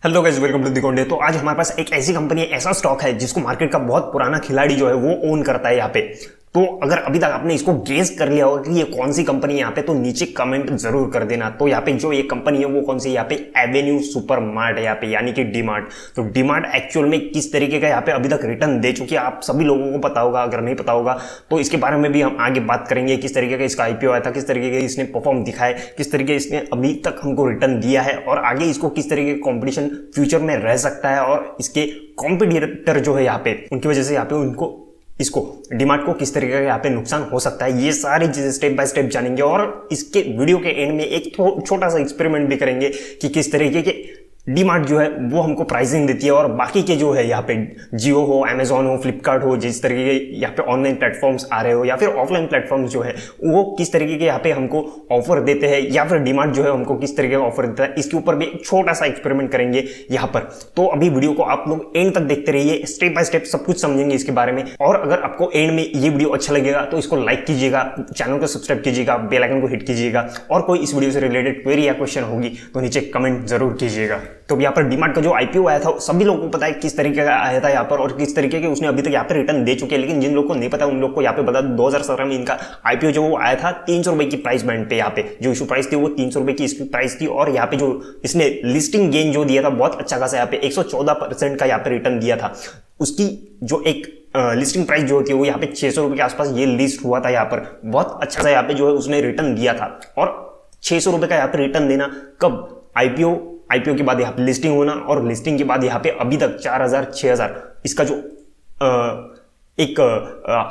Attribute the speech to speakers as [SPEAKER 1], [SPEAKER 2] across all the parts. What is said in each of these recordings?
[SPEAKER 1] Hello guys, welcome to the content. तो आज हमारे पास एक ऐसी कंपनी है, ऐसा स्टॉक है जिसको मार्केट का बहुत पुराना खिलाड़ी जो है वो ओन करता है यहाँ पे। तो अगर अभी तक आपने इसको गेस कर लिया होगा कि ये कौन सी कंपनी है यहाँ पे, तो नीचे कमेंट जरूर कर देना। तो यहाँ पे जो ये कंपनी है वो कौन सी है, यहाँ पे एवेन्यू सुपरमार्ट है यहाँ पे, यानी कि डीमार्ट। तो डीमार्ट एक्चुअल में किस तरीके का यहाँ पे अभी तक रिटर्न दे चुकी है आप सभी लोगों को पता होगा। अगर नहीं पता होगा तो इसके बारे में भी हम आगे बात करेंगे, किस तरीके का इसका आईपीओ आया था, किस तरीके का इसने परफॉर्म दिखा है, किस तरीके इसने अभी तक हमको रिटर्न दिया है और आगे इसको किस तरीके का कॉम्पिटिशन फ्यूचर में रह सकता है और इसके कॉम्पिटिटर जो है यहाँ पे उनकी वजह से यहाँ पे उनको इसको डीमार्ट को किस तरीके का यहाँ पे नुकसान हो सकता है। ये सारी चीजें स्टेप बाय स्टेप जानेंगे और इसके वीडियो के एंड में एक छोटा सा एक्सपेरिमेंट भी करेंगे कि किस तरीके के डीमार्ट जो है वो हमको प्राइसिंग देती है और बाकी के जो है यहाँ पे जियो हो, अमेजॉन हो, फ्लिपकार्ट हो, जिस तरीके के यहाँ पे ऑनलाइन प्लेटफॉर्म्स आ रहे हो या फिर ऑफलाइन प्लेटफॉर्म्स जो है वो किस तरीके के यहाँ पे हमको ऑफर देते हैं या फिर डीमार्ट जो है हमको किस तरीके का ऑफर देता है, इसके ऊपर भी एक छोटा सा एक्सपेरिमेंट करेंगे यहाँ पर। तो अभी वीडियो को आप लोग एंड तक देखते रहिए, स्टेप बाय स्टेप सब कुछ समझेंगे इसके बारे में। और अगर आपको एंड में ये वीडियो अच्छा लगेगा तो इसको लाइक कीजिएगा, चैनल को सब्सक्राइब कीजिएगा, बेल आइकन को हिट कीजिएगा और कोई इस वीडियो से रिलेटेड क्वेरी या क्वेश्चन होगी तो नीचे कमेंट जरूर कीजिएगा। तो यहाँ पर डीमार्ट का जो आईपीओ आया था सभी लोगों को पता है किस तरीके का आया था यहाँ पर और किस तरीके के उसने अभी तक यहाँ पे रिटर्न दे चुके हैं। लेकिन जिन लोगों को नहीं पता उन लोग को यहाँ पे बता दो, 2017 में इनका आईपीओ जो वो आया था 300 रुपए की प्राइस बैंड पे। यहाँ पे जो इशू प्राइस थी वो 300 रुपए की इसकी प्राइस थी और यहाँ पे जो इसने लिस्टिंग गेन जो दिया था बहुत अच्छा खासा, यहाँ पे 114% का यहाँ पे रिटर्न दिया था। उसकी जो एक लिस्टिंग प्राइस जो होती है वो यहाँ पे 600 रुपए के आसपास ये लिस्ट हुआ था यहाँ पर। बहुत अच्छा सा यहाँ पे जो है उसने रिटर्न दिया था और 600 रुपए का यहाँ पे रिटर्न देना कब, आईपीओ के बाद यहाँ पे लिस्टिंग होना और लिस्टिंग के बाद यहाँ पे अभी तक 4000 6000 इसका जो एक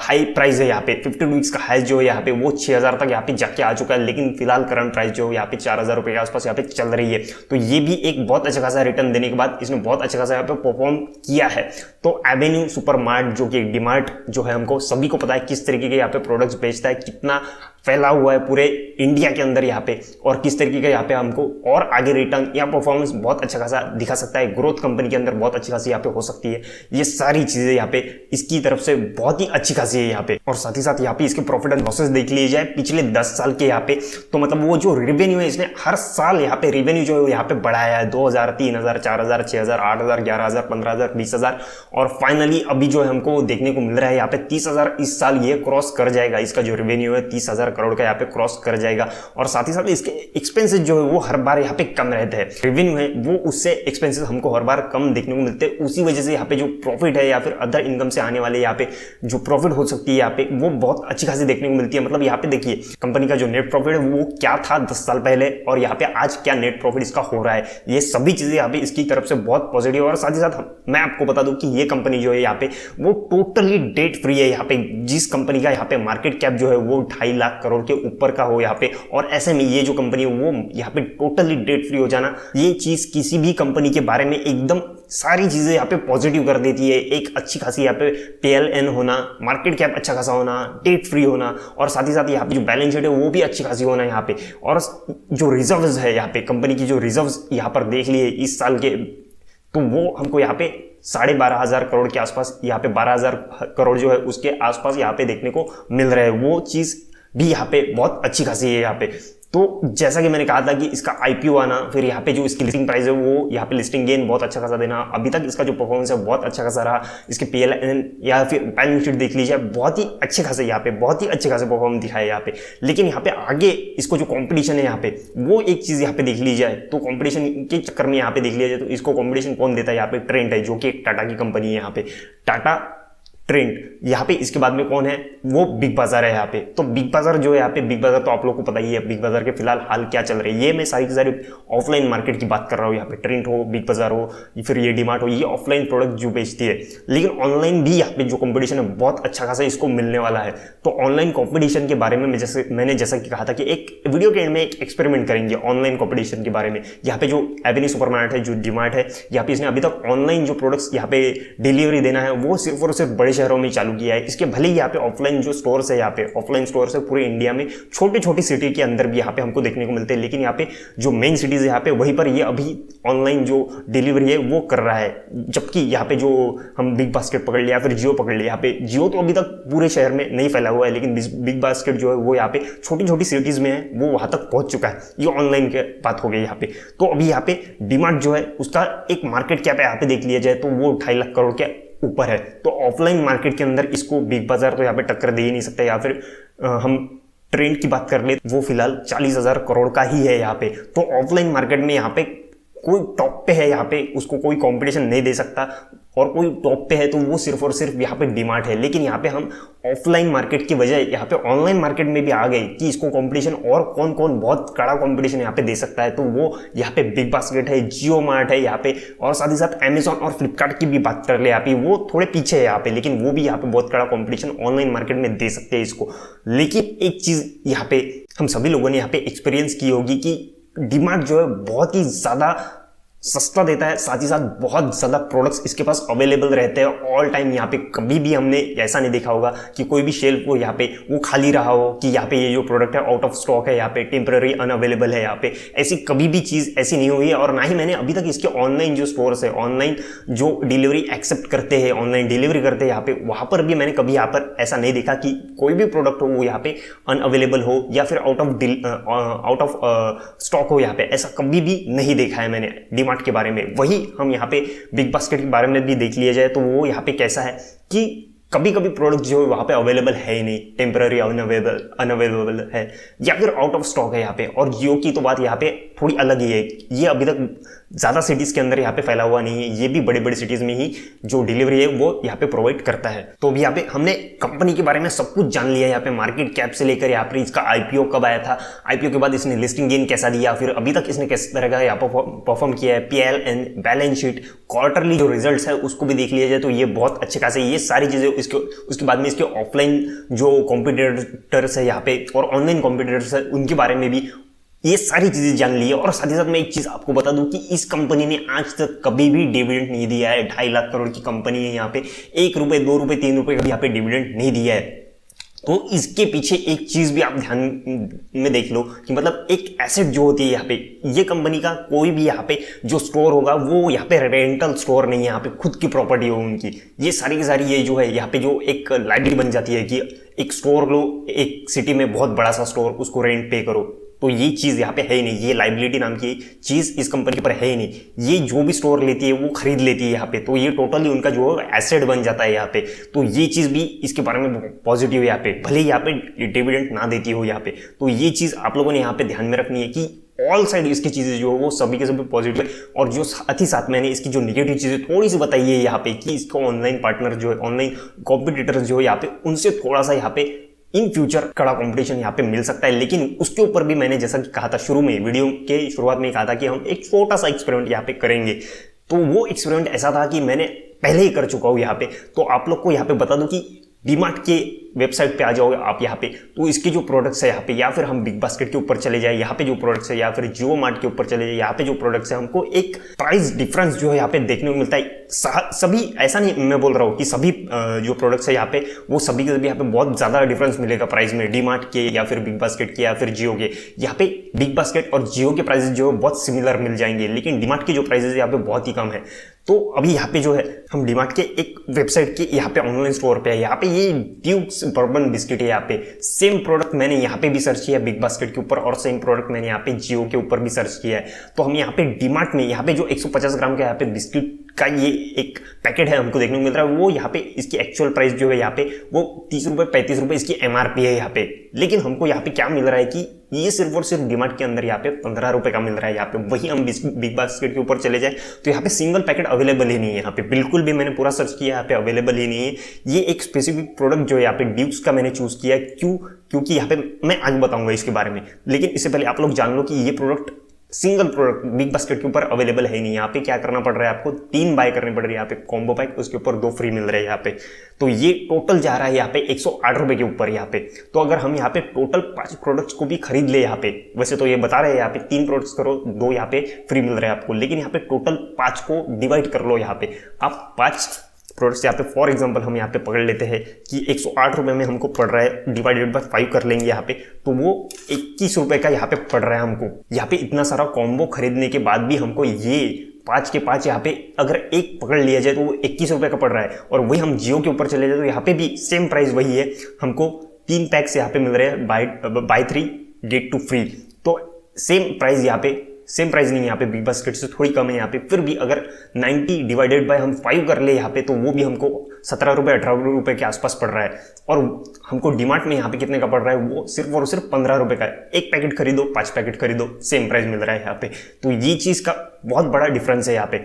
[SPEAKER 1] हाई प्राइस है यहाँ पे 52 वीक्स का हाई जो है यहाँ पे वो 6000 तक यहाँ पे जाके आ चुका है। लेकिन फिलहाल करंट प्राइस जो यहाँ पे 4000 रुपए के आसपास यहाँ पे चल रही है। तो ये भी एक बहुत अच्छा खासा रिटर्न देने के बाद इसने बहुत अच्छा खासा यहाँ पे परफॉर्म किया है। तो एवेन्यू सुपरमार्ट जो कि डीमार्ट जो है हमको सभी को पता है किस तरीके के यहाँ पे प्रोडक्ट्स बेचता है, कितना फैला हुआ है पूरे इंडिया के अंदर यहाँ पे और किस तरीके का यहाँ पे हमको और आगे रिटर्न या परफॉर्मेंस बहुत अच्छा खासा दिखा सकता है, ग्रोथ कंपनी के अंदर बहुत अच्छी खासी यहाँ पे हो सकती है। ये सारी चीजें यहाँ पे इसकी तरफ से बहुत ही अच्छी खासी है यहाँ पे। और साथ ही साथ यहाँ पे इसके प्रॉफिट एंड लॉसेस देख लिए जाए पिछले 10 साल के यहाँ पे, तो मतलब वो जो रेवेन्यू है इसने हर साल यहाँ पे रेवेन्यू जो है यहाँ पे बढ़ाया है 2000, 3000, 4000, 6000, 8000, 11000, 15000, 20000 और फाइनली अभी जो है हमको देखने को मिल रहा है यहाँ पे 30000 इस साल ये क्रॉस कर जाएगा। इसका जो रेवेन्यू है 30000 करोड़ का यहाँ पे क्रॉस कर जाएगा। और साथ ही साथ इसके एक्सपेंसेस जो है वो हर बार यहाँ पे कम रहते हैं। रेवेन्यू है वो उससे एक्सपेंसेस हमको हर बार कम देखने को मिलते हैं। उसी वजह से यहाँ पे जो प्रॉफिट है या फिर अदर इनकम से आने वाले यहाँ पे जो प्रॉफिट हो सकती है यहाँ पे वो बहुत अच्छी खासी देखने को मिलती है। मतलब यहाँ पे देखिए कंपनी का जो नेट प्रॉफिट है वो क्या था 10 साल पहले और यहाँ पे आज क्या नेट प्रॉफिट इसका हो रहा है। ये सभी चीजें यहाँ पे इसकी तरफ से बहुत पॉजिटिव। और साथ ही साथ मैं आपको बता दूं कि ये कंपनी जो है यहाँ पे वो टोटली डेट फ्री है। यहाँ पे जिस कंपनी का यहाँ पे मार्केट कैप जो है वो 2.5 लाख करोड़ के ऊपर का हो यहाँ पे, और ऐसे में ये जो कंपनी है वो यहाँ पे टोटली डेट फ्री हो जाना, ये चीज किसी भी कंपनी के बारे में एकदम सारी चीजें यहाँ पे पॉजिटिव कर देती है। एक अच्छी खासी यहाँ पे PLN होना, मार्केट कैप अच्छा खासा होना, डेट फ्री होना और साथ ही साथ यहाँ पे जो बैलेंस शीट है वो भी अच्छी खासी होना यहाँ पे। और जो रिजर्व्स है यहाँ पे कंपनी की जो रिजर्व्स यहाँ पर देख लिए इस साल के, तो वो हमको यहाँ पे 12,500 करोड़ के आसपास, यहाँ पे 12,000 करोड़ जो है उसके आसपास यहाँ पे देखने को मिल रहा है। वो चीज भी यहाँ पे बहुत अच्छी खासी है यहाँ पे। तो जैसा कि मैंने कहा था कि इसका आईपीओ आना, फिर यहाँ पे जो इसकी लिस्टिंग प्राइस है वो यहाँ पे लिस्टिंग गेन बहुत अच्छा खासा देना, अभी तक इसका जो परफॉर्मेंस है बहुत अच्छा खासा रहा। इसके PLN या फिर बैलेंस शीट देख लीजिए, बहुत ही अच्छे खासे यहाँ पे बहुत ही अच्छे खासे परफॉर्मेंस दिखाया यहाँ पे। लेकिन यहाँ पे आगे इसको जो कॉम्पिटिशन है यहाँ पे वो एक चीज यहाँ पे देख ली जाए तो कॉम्पिटिशन के चक्कर में यहाँ पे देख लिया जाए तो इसको कॉम्पिटिशन कौन देता है, यहाँ पे ट्रेंड है जो कि एक टाटा की कंपनी है। यहाँ पे टाटा ट्रेंड यहाँ पे, इसके बाद में कौन है वो बिग बाजार है यहाँ पे। तो बिग बाजार जो है यहाँ पे, बिग बाजार तो आप लोग को पता ही है बिग बाजार के फिलहाल हाल क्या चल रही है। ये मैं सारी की सारी ऑफलाइन मार्केट की बात कर रहा हूँ। यहाँ पे ट्रेंड हो, बिग बाजार हो, फिर ये डीमार्ट हो, ये ऑफलाइन प्रोडक्ट जो बेचती है। लेकिन ऑनलाइन भी यहाँ पे जो कंपटीशन है बहुत अच्छा खासा इसको मिलने वाला है। तो ऑनलाइन कॉम्पिटिशन के बारे में मैंने जैसा कि कहा था कि एक वीडियो के एंड में एक एक्सपेरिमेंट करेंगे ऑनलाइन कॉम्पिटिशन के बारे में। यहाँ पे जो एवेन्यू सुपरमार्ट है, जो डीमार्ट है, यहाँ पे इसने अभी तक ऑनलाइन जो प्रोडक्ट्स यहाँ पे डिलीवरी देना है वो सिर्फ और सिर्फ बड़े बड़े शहरों में चालू किया है। इसके भले ही यहाँ पे ऑफलाइन जो स्टोर्स है, यहाँ पे ऑफलाइन स्टोर्स है पूरे इंडिया में छोटी छोटी सिटी के अंदर भी यहाँ पे हमको देखने को मिलते हैं, लेकिन यहाँ पे जो मेन सिटीज है यहाँ पे वहीं पर ये अभी ऑनलाइन जो डिलीवरी है वो कर रहा है। जबकि यहाँ पे जो हम बिग बास्केट पकड़ लिया, फिर जियो पकड़ लिया, यहाँ पे जियो तो अभी तक पूरे शहर में नहीं फैला हुआ है, लेकिन बिग बास्केट जो है वो यहाँ पे छोटी छोटी सिटीज में है, वो वहां तक पहुंच चुका है। ये ऑनलाइन की बात हो गई यहाँ पे। तो अभी यहाँ पे डीमार्ट जो है उसका एक मार्केट कैप यहाँ पे देख लिया जाए तो वो 2.5 लाख करोड़ के ऊपर है। तो ऑफलाइन मार्केट के अंदर इसको बिग बाजार तो यहाँ पे टक्कर दे ही नहीं सकता। या फिर हम ट्रेंड की बात कर ले, वो फिलहाल 40,000 करोड़ का ही है यहाँ पे। तो ऑफलाइन मार्केट में यहाँ पे कोई टॉप पे है, यहाँ पे उसको कोई कंपटीशन नहीं दे सकता, और कोई टॉप पे है तो वो सिर्फ और सिर्फ यहाँ पे डीमार्ट है। लेकिन यहाँ पे हम ऑफलाइन मार्केट की वजह यहाँ पे ऑनलाइन मार्केट में भी आ गए कि इसको कंपटीशन और कौन कौन बहुत कड़ा कंपटीशन यहाँ पे दे सकता है। तो वो यहाँ पे बिग बास्केट है, जियो मार्ट है यहाँ पे, और साथ ही साथ अमेजॉन और फ्लिपकार्ट की भी बात कर ले यहाँ पे, वो थोड़े पीछे है यहाँ पे, लेकिन वो भी यहाँ पे बहुत कड़ा कंपटीशन ऑनलाइन मार्केट में दे सकते हैं इसको। लेकिन एक चीज यहाँ पे हम सभी लोगों ने यहाँ पे एक्सपीरियंस की होगी कि डीमार्ट जो है बहुत ही ज्यादा सस्ता देता है, साथ ही साथ बहुत ज्यादा प्रोडक्ट्स इसके पास अवेलेबल रहते हैं ऑल टाइम। यहाँ पे कभी भी हमने ऐसा नहीं देखा होगा कि कोई भी शेल्फ को यहाँ पे वो खाली रहा हो कि यहाँ पे ये जो प्रोडक्ट है आउट ऑफ स्टॉक है, यहाँ पे टेम्पररी अनअवेलेबल है, यहाँ पे ऐसी कभी भी चीज ऐसी नहीं हुई है। और ना ही मैंने अभी तक इसके ऑनलाइन जो स्टोर्स है, ऑनलाइन जो डिलीवरी एक्सेप्ट करते हैं, ऑनलाइन डिलीवरी करते हैं यहाँ पे, वहां पर भी मैंने कभी यहाँ पर ऐसा नहीं देखा कि कोई भी प्रोडक्ट हो वो यहाँ पे अनअवेलेबल हो या फिर आउट ऑफ स्टॉक हो। यहाँ पे ऐसा कभी भी नहीं देखा है मैंने डीमार्ट के बारे में। वही हम यहाँ पे बिग बास्केट के बारे में भी देख लिया जाए तो वो यहाँ पे कैसा है कि कभी कभी प्रोडक्ट जो है वहां पे अवेलेबल है ही नहीं, टेम्पररी अनअवेलेबल है या फिर आउट ऑफ स्टॉक है यहाँ पे। और जियो की तो बात यहाँ पे थोड़ी अलग ही है, ये अभी तक ज्यादा सिटीज के अंदर यहाँ पे फैला हुआ नहीं है, ये भी बड़ी बड़ी सिटीज में ही जो डिलीवरी है वो यहाँ पे प्रोवाइड करता है। तो अभी यहाँ पे हमने कंपनी के बारे में सब कुछ जान लिया, यहाँ पे मार्केट कैप से लेकर यहाँ पे इसका आईपीओ कब आया था, आईपीओ के बाद इसने लिस्टिंग गेन कैसा दिया, फिर अभी तक इसने किस तरह का यहाँ पर परफॉर्म किया है, PL and balance sheet, quarterly जो रिजल्ट्स है उसको भी देख लिया जाए तो ये बहुत अच्छे खासे ये सारी चीजें उसके बाद में इसके ऑफलाइन जो कॉम्पिटिटर्स है यहाँ पे और ऑनलाइन कॉम्पिटिटर्स है उनके बारे में भी ये सारी चीजें जान ली है। और साथ ही साथ मैं एक चीज आपको बता दूं कि इस कंपनी ने आज तक कभी भी डिविडेंड नहीं दिया है। 2.5 लाख करोड़ की कंपनी है यहाँ पे, 1 रुपए 2 रुपए 3 रुपए का भी यहाँ पे डिविडेंड नहीं दिया है। तो इसके पीछे एक चीज भी आप ध्यान में देख लो कि मतलब एक एसेट जो होती है यहाँ पे, ये कंपनी का कोई भी यहाँ पे जो स्टोर होगा वो यहाँ पे रेंटल स्टोर नहीं है, यहाँ पे खुद की प्रॉपर्टी हो उनकी। ये सारी की सारी ये जो है यहाँ पे जो एक लाइब्रेरी बन जाती है कि एक स्टोर लो, एक सिटी में बहुत बड़ा सा स्टोर, उसको रेंट पे करो, तो ये चीज यहाँ पे है ही नहीं। ये लाइबिलिटी नाम की चीज इस कंपनी पर है ही नहीं। ये जो भी स्टोर लेती है वो खरीद लेती है यहाँ पे, तो ये टोटली उनका जो एसेट बन जाता है यहाँ पे। तो ये चीज भी इसके बारे में पॉजिटिव है यहाँ पे, भले यहाँ पे डिविडेंड ना देती हो यहाँ पे। तो ये चीज आप लोगों ने यहाँ पे ध्यान में रखनी है कि ऑल साइड इसकी चीजें जो है वो सभी के सभी पॉजिटिव है। और जो साथ ही साथ मैंने इसकी जो निगेटिव चीजें थोड़ी सी बताई है यहाँ पे कि इसको ऑनलाइन पार्टनर जो है, ऑनलाइन कॉम्पिटिटर जो है यहाँ पे, उनसे थोड़ा सा यहाँ पे इन फ्यूचर कड़ा कंपटीशन यहाँ पे मिल सकता है। लेकिन उसके ऊपर भी मैंने जैसा कि कहा था शुरू में, वीडियो के शुरुआत में कहा था कि हम एक छोटा सा एक्सपेरिमेंट यहाँ पे करेंगे। तो वो एक्सपेरिमेंट ऐसा था कि मैंने पहले ही कर चुका हूँ यहाँ पे। तो आप लोग को यहाँ पे बता दूं कि डीमार्ट के वेबसाइट पे आ जाओगे आप यहाँ पे, तो इसके जो प्रोडक्ट्स है यहाँ पे, या फिर हम बिग बास्केट के ऊपर चले जाए, यहाँ पे जो प्रोडक्ट्स है, या फिर जियो मार्ट के ऊपर चले जाए, यहाँ पे जो प्रोडक्ट्स है, हमको एक प्राइस डिफरेंस जो है यहाँ पे देखने को मिलता है। सभी ऐसा नहीं मैं बोल रहा हूँ कि सभी जो प्रोडक्ट्स है यहाँ पे वो सभी के सभी यहाँ पे बहुत ज्यादा डिफरेंस मिलेगा प्राइस में, डीमार्ट के या फिर बिग बास्केट के या फिर जियो के। यहाँ पे बिग बास्केट और जियो के प्राइसेस जो है बहुत सिमिलर मिल जाएंगे, लेकिन डीमार्ट के जो प्राइसेस यहाँ पे बहुत ही कम है। तो अभी यहाँ पे जो है हम डीमार्ट के एक वेबसाइट के यहाँ पे ऑनलाइन स्टोर पे है, यहाँ पे ये ड्यूक्स बर्बन बिस्किट है। यहाँ पे सेम प्रोडक्ट मैंने यहाँ पे भी सर्च किया बिग बास्केट के ऊपर, और सेम प्रोडक्ट मैंने यहाँ पे जियो के ऊपर भी सर्च किया है। तो हम यहाँ पे डीमार्ट में यहाँ पे जो 150 ग्राम का यहाँ पे बिस्किट का ये एक पैकेट है हमको देखने को मिल रहा है, वो यहाँ पे इसकी एक्चुअल प्राइस जो है यहाँ पे वो 30 रुपए 35 रुपए इसकी एमआरपी है यहाँ पे। लेकिन हमको यहाँ पे क्या मिल रहा है कि ये सिर्फ और सिर्फ डीमार्ट के अंदर यहाँ पे 15 रुपए का मिल रहा है यहाँ पे। वही हम बिग बास्केट के ऊपर चले जाए तो यहाँ पे सिंगल पैकेट अवेलेबल ही नहीं है यहाँ पे, बिल्कुल भी। मैंने पूरा सर्च किया, यहाँ पे अवेलेबल ही नहीं है। ये एक स्पेसिफिक प्रोडक्ट जो है यहाँ पे ड्यूक्स का मैंने चूज किया, क्योंकि यहाँ पे मैं आगे बताऊंगा इसके बारे में। लेकिन इससे पहले आप लोग जान लो कि ये product single product big basket के ऊपर अवेलेबल है नहीं। यहाँ पे क्या करना पड़ रहा है आपको, 3 बाय करनी पड़ रही है यहाँ पे कॉम्बो पैक, उसके ऊपर 2 फ्री मिल रहे हैं यहाँ पे। तो ये टोटल जा रहा है यहाँ पे 108 रुपए के ऊपर यहाँ पे। तो अगर हम यहाँ पे टोटल 5 प्रोडक्ट्स को भी खरीद ले यहाँ पे, वैसे तो ये बता रहे हैं यहाँ पे 3 प्रोडक्ट्स करो 2 यहाँ पे फ्री मिल रहे हैं आपको, लेकिन यहाँ पे टोटल 5 को डिवाइड कर लो यहाँ पे। आप 5 प्रोडक्ट्स यहाँ पे फॉर एग्जांपल हम यहाँ पे पकड़ लेते हैं कि 108 रुपये में हमको पड़ रहा है, डिवाइडेड बाय 5 कर लेंगे यहाँ पे, तो वो 21 रुपये का यहाँ पे पड़ रहा है हमको। यहाँ पे इतना सारा कॉम्बो खरीदने के बाद भी हमको ये 5 के 5 यहाँ पे अगर एक पकड़ लिया जाए तो वो 21 रुपये का पड़ रहा है। और वही हम जियो के ऊपर चले जाए तो यहाँ पे भी सेम प्राइस वही है, हमको 3 पैक्स यहाँ पे मिल रहे हैं बाय 3 गेट 2 फ्री। तो सेम प्राइस यहाँ पे, सेम प्राइस नहीं, यहाँ पे बिग बास्केट से थोड़ी कम है यहाँ पे। फिर भी अगर 90 डिवाइडेड बाय हम 5 कर ले यहाँ पे तो वो भी हमको 17 रुपये 18 रुपये के आसपास पड़ रहा है। और हमको डीमार्ट में यहाँ पे कितने का पड़ रहा है, वो सिर्फ और सिर्फ 15 रुपये का। एक पैकेट खरीदो 5 पैकेट खरीदो सेम प्राइस मिल रहा है यहाँ पे। तो ये चीज़ का बहुत बड़ा डिफरेंस है यहाँ पे।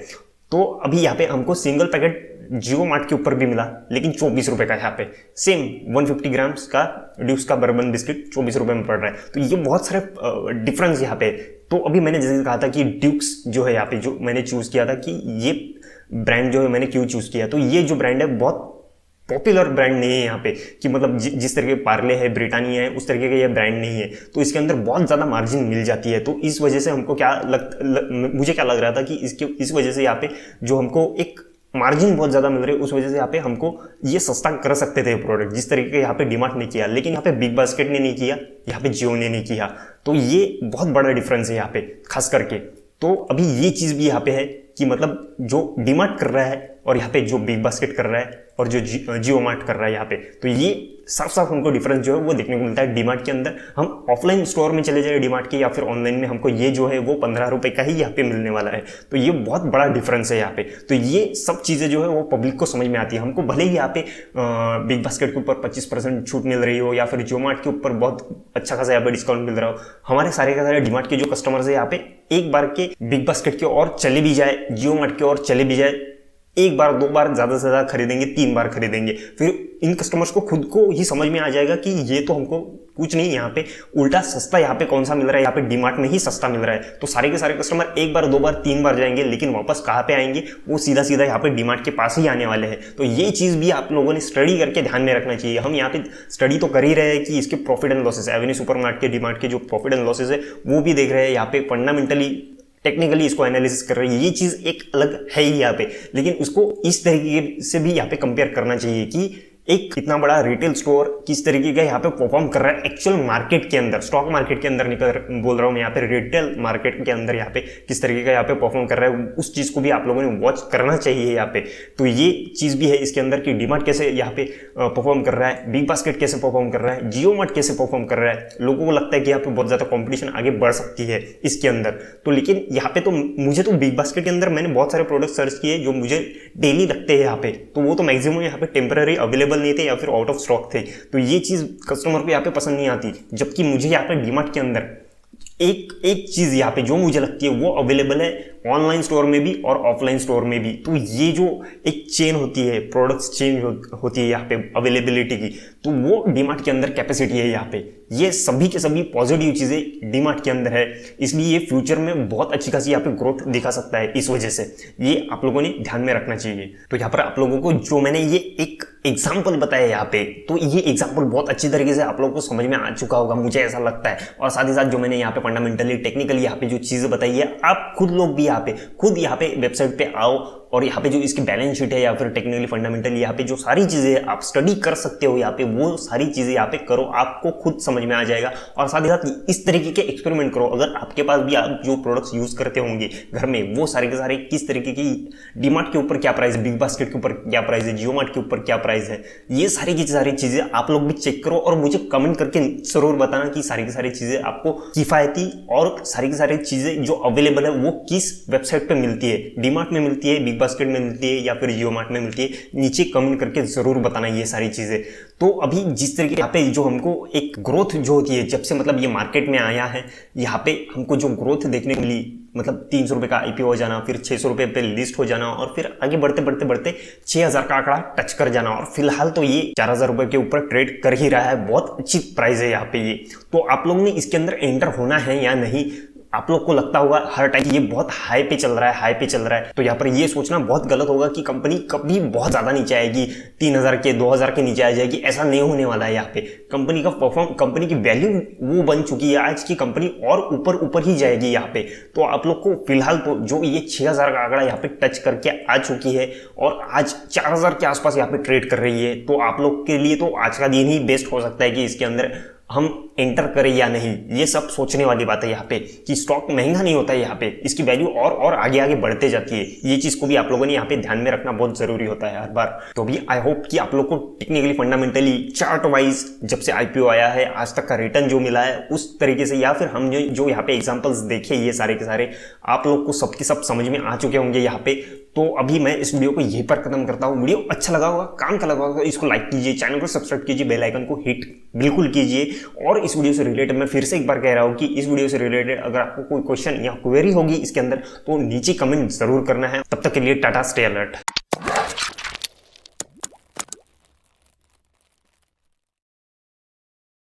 [SPEAKER 1] तो अभी यहाँ पे हमको सिंगल पैकेट जियो मार्ट के ऊपर भी मिला, लेकिन 24 रुपये का यहाँ पे। सेम 150 ग्राम्स का ड्यूक्स का बर्बन बिस्किट 24 रुपये में पड़ रहा है। तो ये बहुत सारे डिफरेंस यहाँ पे। तो अभी मैंने जैसे कहा था कि ड्यूक्स जो है यहाँ पे, जो मैंने चूज़ किया था कि ये ब्रांड जो है मैंने क्यों चूज़ किया, तो ये जो ब्रांड है बहुत पॉपुलर ब्रांड नहीं है यहाँ पे, कि मतलब जिस तरीके पार्ले है, ब्रिटानिया है, उस तरीके का ये ब्रांड नहीं है। तो इसके अंदर बहुत ज़्यादा मार्जिन मिल जाती है। तो इस वजह से हमको मुझे क्या लग रहा था कि इस वजह से यहाँ पे जो हमको एक मार्जिन बहुत ज़्यादा मिल रही है, उस वजह से यहाँ पे हमको ये सस्ता कर सकते थे प्रोडक्ट, जिस तरीके के यहाँ पे डीमार्ट ने किया। लेकिन यहाँ पे बिग बास्केट ने नहीं किया, यहाँ पे जियो ने नहीं किया। तो ये बहुत बड़ा डिफरेंस है यहाँ पे खास करके। तो अभी ये चीज़ भी यहाँ पे है कि मतलब जो डीमार्ट कर रहा है और यहाँ पे जो बिग बास्केट कर रहा है और जो जियो मार्ट कर रहा है यहाँ पे, तो ये साफ साफ हमको डिफरेंस जो है वो देखने को मिलता है। डीमार्ट के अंदर हम ऑफलाइन स्टोर में चले जाए डीमार्ट के या फिर ऑनलाइन में, हमको ये जो है वो 15 रुपये का ही यहाँ पे मिलने वाला है। तो ये बहुत बड़ा डिफरेंस है यहाँ पे। तो ये सब चीज़ें जो है वो पब्लिक को समझ में आती है। हमको भले ही यहाँ पे बिग बास्केट के ऊपर 25% छूट मिल रही हो या फिर जियो मार्ट के ऊपर बहुत अच्छा खासा यहाँ पे डिस्काउंट मिल रहा हो, हमारे सारे के सारे डीमार्ट के जो कस्टमर्स है यहाँ पे एक बार के बिग बास्केट की ओर चले भी जाए, जियो मार्ट की ओर चले भी जाए, एक बार 2 बार ज़्यादा से ज़्यादा खरीदेंगे, 3 बार खरीदेंगे, फिर इन कस्टमर्स को खुद को ही समझ में आ जाएगा कि ये तो हमको कुछ नहीं, यहाँ पे उल्टा सस्ता यहाँ पे कौन सा मिल रहा है, यहाँ पे डीमार्ट में ही सस्ता मिल रहा है। तो सारे के सारे कस्टमर 1 बार 2 बार 3 बार जाएंगे, लेकिन वापस कहाँ पे आएंगे, वो सीधा सीधा यहाँ पे डीमार्ट के पास ही आने वाले हैं। तो ये चीज़ भी आप लोगों ने स्टडी करके ध्यान में रखना चाहिए। हम यहाँ पे स्टडी तो कर ही रहे हैं कि इसके profit and losses, Avenue supermart के डीमार्ट के जो प्रॉफिट एंड लॉसेस है वो भी देख रहे हैं, यहाँ पे फंडामेंटली टेक्निकली इसको एनालिसिस कर रहे हैं। ये चीज़ एक अलग है ही यहाँ पे, लेकिन उसको इस तरीके से भी यहाँ पे कंपेयर करना चाहिए कि एक इतना बड़ा रिटेल स्टोर किस तरीके का यहाँ पे परफॉर्म कर रहा है एक्चुअल मार्केट के अंदर, स्टॉक मार्केट के अंदर नहीं बोल रहा हूँ मैं, यहाँ पे रिटेल मार्केट के अंदर यहाँ पे किस तरीके का यहाँ पे परफॉर्म कर रहा है, उस चीज़ को भी आप लोगों ने वॉच करना चाहिए यहाँ पे। तो ये चीज़ भी है इसके अंदर कि डीमार्ट कैसे यहाँ पे परफॉर्म कर रहा है, बिग बास्केट कैसे परफॉर्म कर रहा है, जियो मार्ट कैसे परफॉर्म कर रहा है। लोगों को लगता है कि यहाँ पे बहुत ज़्यादा कॉम्पिटिशन आगे बढ़ सकती है इसके अंदर, तो लेकिन यहाँ पे तो मुझे तो बिग बास्केट के अंदर मैंने बहुत सारे प्रोडक्ट सर्च किए जो मुझे डेली लगते हैं यहाँ पे, तो वो तो मैक्सिमम यहाँ पे टेम्पररी अवेलेबल नहीं थे या फिर आउट ऑफ स्टॉक थे। तो ये चीज़ कस्टमर को यहाँ पे पसंद नहीं आती, जबकि मुझे यहाँ पे डीमार्ट के अंदर एक चीज़ यहाँ पे जो मुझे लगती है वो अवेलेबल है ऑनलाइन स्टोर में भी और ऑफलाइन स्टोर में भी। तो ये जो एक चेन होती है, प्रोडक्ट्स चेन होती है यहाँ पे अवेलेबिलिटी की, तो वो डीमार्ट के अंदर कैपेसिटी है यहाँ पे। ये सभी के सभी पॉजिटिव चीज़ें डीमार्ट के अंदर है, इसलिए ये फ्यूचर में बहुत अच्छी खासी यहाँ पे ग्रोथ दिखा सकता है। इस वजह से ये आप लोगों ने ध्यान में रखना चाहिए। तो यहाँ पर आप लोगों को जो मैंने ये एक एग्जाम्पल बताया यहाँ पे, तो ये एग्जाम्पल बहुत अच्छी तरीके से आप लोगों को समझ में आ चुका होगा, मुझे ऐसा लगता है। और साथ ही साथ जो मैंने यहाँ पे फंडामेंटली टेक्निकली यहाँ पे जो चीज़ें बताई है, आप खुद लोग भी खुद यहाँ पे वेबसाइट पे आओ और यहाँ पे जो इसकी बैलेंस शीट है या फिर टेक्निकली फंडामेंटली यहाँ पे जो सारी चीज़ें आप स्टडी कर सकते हो यहाँ पे, वो सारी चीज़ें यहाँ पे करो, आपको खुद समझ में आ जाएगा। और साथ ही साथ इस तरीके के एक्सपेरिमेंट करो। अगर आपके पास भी आप जो प्रोडक्ट्स यूज़ करते होंगे घर में, वो सारे के सारे किस तरीके की डीमार्ट के ऊपर क्या प्राइस है, बिग बास्केट के ऊपर क्या प्राइस है, जियो मार्ट के ऊपर क्या प्राइस है, ये सारी की सारी चीज़ें आप लोग भी चेक करो और मुझे कमेंट करके जरूर बताना कि सारी की सारी चीज़ें आपको किफ़ायती और सारी की सारी चीज़ें जो अवेलेबल है वो किस वेबसाइट पर मिलती है, डीमार्ट में मिलती है, बिग बास्केट में मिलती है या फिर जियो मार्ट में मिलती है। नीचे कमेंट करके जरूर बताना ये सारी चीजें। तो अभी जिस तरीके यहाँ पे जो हमको एक ग्रोथ जो होती है, जब से मतलब ये मार्केट में आया है, यहाँ पे हमको जो ग्रोथ देखने को मिली, मतलब 300 रुपये का IPO हो जाना, फिर 600 रुपये पे लिस्ट हो जाना और फिर आगे बढ़ते बढ़ते बढ़ते 6000 का आंकड़ा टच कर जाना, और फिलहाल तो ये 4000 रुपये के ऊपर ट्रेड कर ही रहा है। बहुत अच्छी प्राइस है यहाँ पे ये। तो आप लोगों ने इसके अंदर एंटर होना है या नहीं, आप लोग को लगता होगा हर टाइम ये बहुत हाई पे चल रहा है, हाई पे चल रहा है, तो यहाँ पर ये सोचना बहुत गलत होगा कि कंपनी कभी बहुत ज्यादा नीचे आएगी, 3000 के 2000 के नीचे आ जाएगी, ऐसा नहीं होने वाला है। यहाँ पे कंपनी का परफॉर्म, कंपनी की वैल्यू वो बन चुकी है आज की कंपनी, और ऊपर ऊपर ही जाएगी यहाँ पे। तो आप लोग को फिलहाल तो जो ये 6000 का आंकड़ा यहाँ पे टच करके आ चुकी है और आज 4000 के आसपास यहाँ पे ट्रेड कर रही है, तो आप लोग के लिए तो आज का दिन ही बेस्ट हो सकता है कि इसके अंदर हम एंटर करें या नहीं। ये सब सोचने वाली बात है यहाँ पे कि स्टॉक महंगा नहीं होता है, यहाँ पे इसकी वैल्यू और आगे आगे बढ़ते जाती है। ये चीज को भी आप लोगों ने यहाँ पे ध्यान में रखना बहुत जरूरी होता है हर बार। तो भी आई होप कि आप लोग को टेक्निकली फंडामेंटली चार्ट वाइज जब से आईपीओ आया है आज तक का रिटर्न जो मिला है उस तरीके से, या फिर हम जो यहाँ पे एग्जाम्पल्स देखे ये सारे के सारे आप लोग को सबके सब समझ में आ चुके होंगे यहाँ पे। तो अभी मैं इस वीडियो को यहीं पर खत्म करता हूँ। वीडियो अच्छा लगा होगा, काम का लगा होगा, इसको लाइक कीजिए, चैनल को सब्सक्राइब कीजिए, बेल आइकन को हिट बिल्कुल कीजिए। और इस वीडियो से रिलेटेड मैं फिर से एक बार कह रहा हूँ कि इस वीडियो से रिलेटेड अगर आपको कोई क्वेश्चन या क्वेरी होगी इसके अंदर तो नीचे कमेंट जरूर करना है। तब तक के लिए टाटा, स्टे अलर्ट।